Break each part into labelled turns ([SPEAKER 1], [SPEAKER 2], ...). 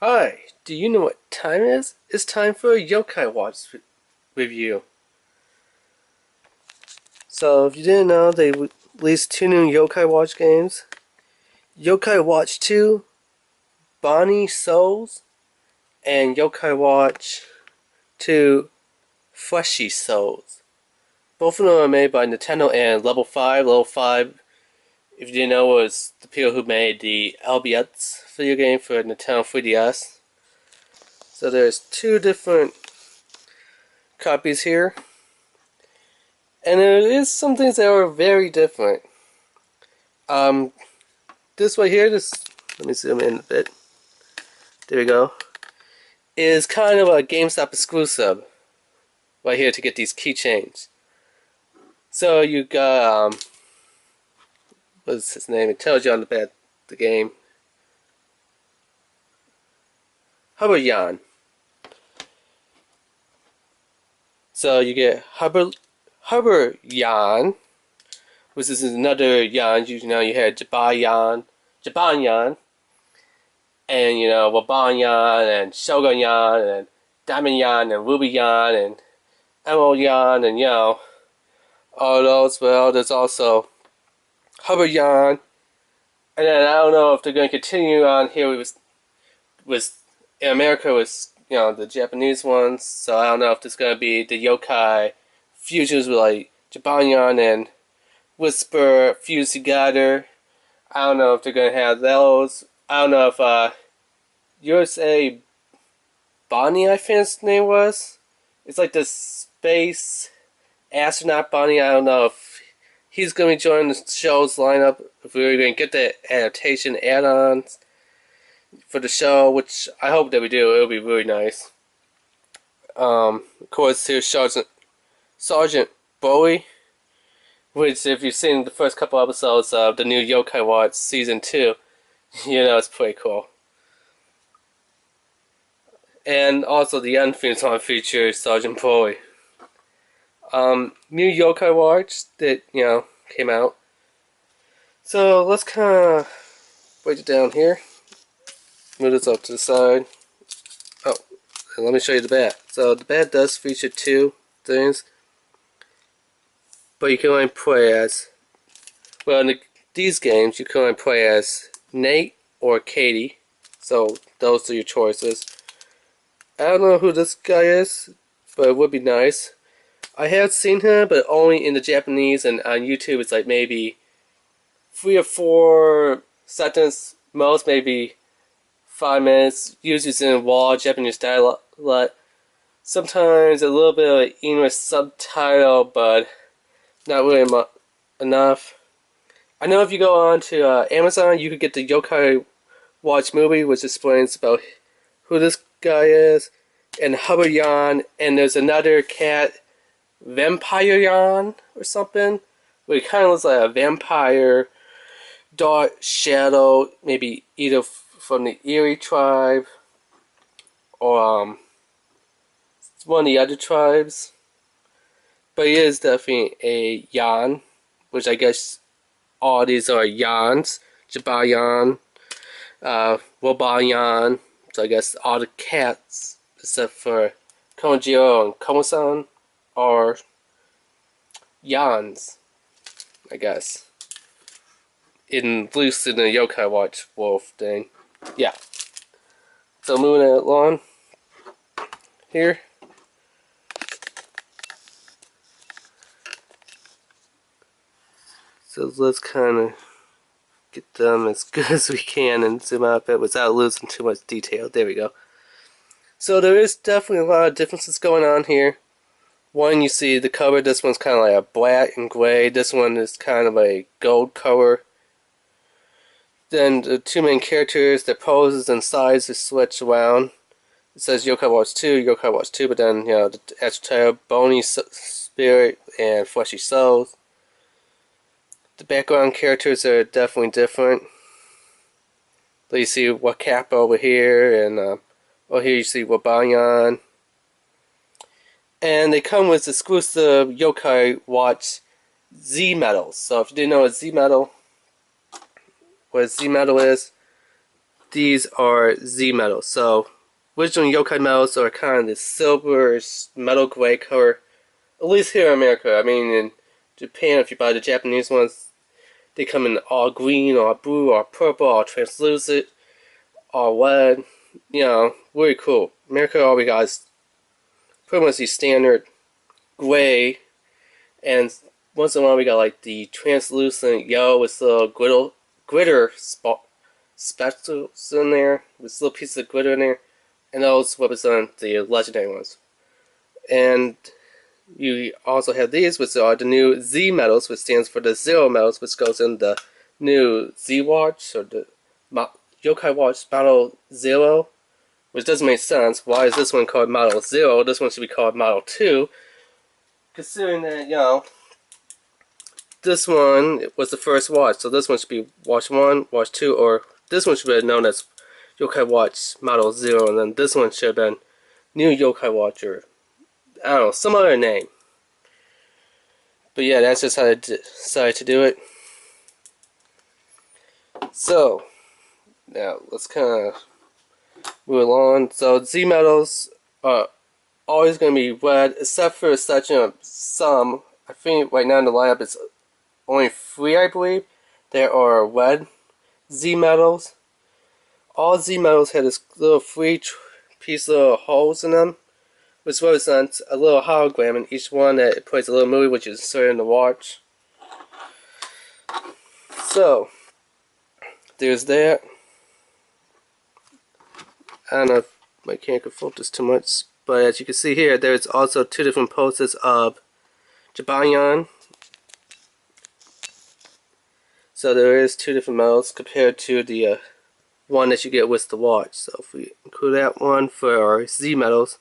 [SPEAKER 1] Hi, do you know what time it is? It's time for a Yokai Watch review. So, if you didn't know, they released two new Yokai Watch games. Yokai Watch 2, Bonnie Souls, and Yokai Watch 2, Fleshy Souls. Both of them are made by Nintendo and Level 5. Level 5, if you didn't know, was the people who made the LBS video game for Nintendo 3DS. So there's two different copies here. And there is some things that are very different. Um, this right here, let me zoom in a bit. There we go. Is kind of a GameStop exclusive right here to get these keychains. So you got what's his name? It tells you on the back of the game. Yan. So you get Yan, which is another Yan. You know you had Jaban, and you know Wabanyan and Shogunyan and Diamondyan and Rubyyan and Emeraldyan and you know all those. Well, there's also Yan, and then I don't know if they're going to continue on here with in America with you know the Japanese ones. So I don't know if there's going to be the yokai fusions with like Jabanyan and Whisper fused together. I don't know if they're going to have those. I don't know if USA Bonnie, I think his name was. It's like this space astronaut Bonnie. I don't know if he's going to be joining the show's lineup. If we're going to get the adaptation add-ons for the show, which I hope that we do. It'll be really nice. Of course, here's Sergeant Bowie, which if you've seen the first couple episodes of the new Yokai Watch Season 2, you know it's pretty cool. And also the end theme song features Sergeant Bowie. New Yokai Watch that, you know, came out. So let's kind of break it down here. Move this up to the side. Oh, and let me show you the bat. So the bat does feature two things. But you can only play as, well in these games you can only play as Nate or Katie. So those are your choices. I don't know who this guy is, but it would be nice. I have seen him, but only in the Japanese, and on YouTube it's like maybe 3 or 4 seconds, most maybe 5 minutes. Usually it's in raw Japanese dialect. Sometimes a little bit of English subtitle, but not really enough. I know if you go on to Amazon, you could get the Yokai Watch movie, which explains about who this guy is, and Yan, and there's another cat, Vampire Yan or something, where it kind of looks like a vampire, dark shadow, maybe either from the Erie tribe or one of the other tribes. But he is definitely a Yan, which I guess all these are Yans, Jabayan, Wobayan. So I guess all the cats, except for Konjiro and Komo-san, are Yans, I guess. At least in the Yokai Watch Wolf thing. Yeah. So moving it along here. So let's kind of get them as good as we can and zoom out a bit without losing too much detail. There we go. So there is definitely a lot of differences going on here. One, you see the cover, this one's kind of like a black and gray. This one is kind of a gold color. Then the two main characters, their poses and sizes switch around. It says Yokai Watch 2, but then, you know, the extra title, Bony Spirit and Fleshy Souls. The background characters are definitely different. So you see Wakappa over here, and over here you see Wabanyan. And they come with exclusive Yokai Watch Z medals. So if you didn't know what a Z medal is, these are Z metals. So original yokai metals are kind of the silver metal gray color. At least here in America. I mean, in Japan, if you buy the Japanese ones, they come in all green, or blue, or purple, or translucent, or red. You know, really cool. America, all we got is pretty much the standard gray, and once in a while we got like the translucent yellow with little glitter speckles in there, with little pieces of glitter in there, and those represent the legendary ones. And you also have these, which are the new Z metals, which stands for the Zero metals, which goes in the new Z watch, or the Yokai watch Model Zero, which doesn't make sense. Why is this one called Model Zero? This one should be called Model 2, considering that, you know, this one was the first watch, so this one should be Watch 1, Watch 2, or this one should be known as Yokai Watch Model 0, and then this one should have been New Yokai Watch, or I don't know, some other name. But yeah, that's just how I decided to do it. So, now let's kind of move on. So, Z metals are always going to be red, except for a section of some. I think right now in the lineup it's only 3, I believe. There are red Z metals. All Z metals have this little 3 piece of holes in them, which represents a little hologram in each one that it plays a little movie, which is inserted in the watch. So, there's that. I don't know if my camera can focus too much, but as you can see here, there's also 2 different poses of GameStop. So there is 2 different metals compared to the one that you get with the watch. So if we include that one for our Z metals,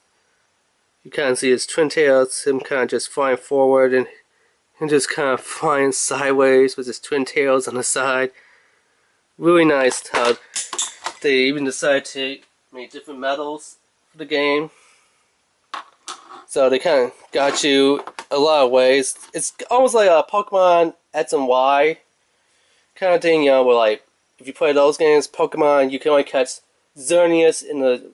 [SPEAKER 1] you kind of see his twin tails, him kind of just flying forward, and him just kind of flying sideways with his twin tails on the side. Really nice how they even decided to make different metals for the game. So they kind of got you a lot of ways. It's almost like a Pokemon X and Y kind of thing, you know, where like if you play those games, Pokemon, you can only catch Xerneas in the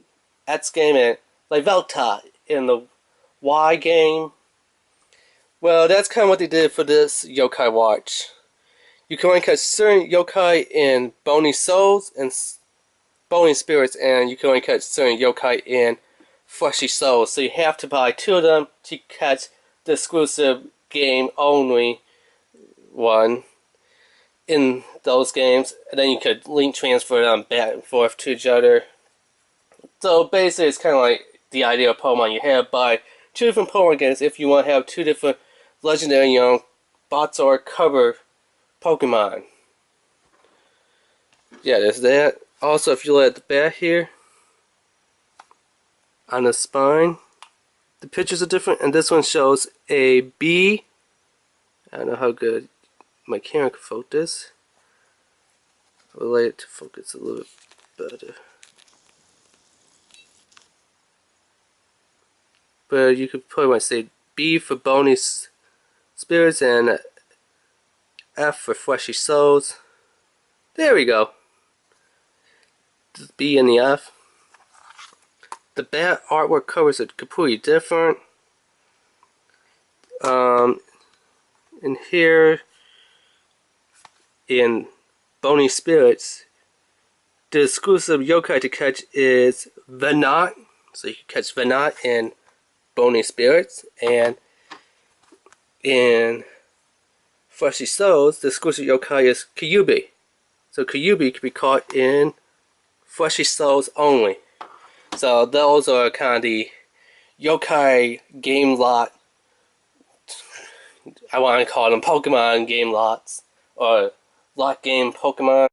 [SPEAKER 1] X game and like Velta in the Y game. Well, that's kind of what they did for this yokai watch. You can only catch certain yokai in bony souls and bony spirits, and you can only catch certain yokai in fleshy souls. So you have to buy 2 of them to catch the exclusive game only one in those games, and then you could link transfer them back and forth to each other. So basically it's kind of like the idea of Pokemon. You have buy 2 different Pokemon games if you want to have 2 different legendary, you know, bots or cover Pokemon. Yeah, there's that. Also, if you look at the back here, on the spine, the pictures are different, and this one shows a bee. I don't know how good my camera can focus. I'll lay it to focus a little bit better. But you could probably want to say B for bony spirits and F for fleshy souls. There we go. The B and the F. The back artwork covers are completely different. In here, in Bony Spirits, the exclusive yokai to catch is Venat. So you can catch Venat in Bony Spirits, and in Fleshy Souls, the exclusive yokai is Kyubi. So Kyubi can be caught in Fleshy Souls only. So those are kind of the yokai game lot. I want to call them Pokemon game lots, or lot game Pokemon.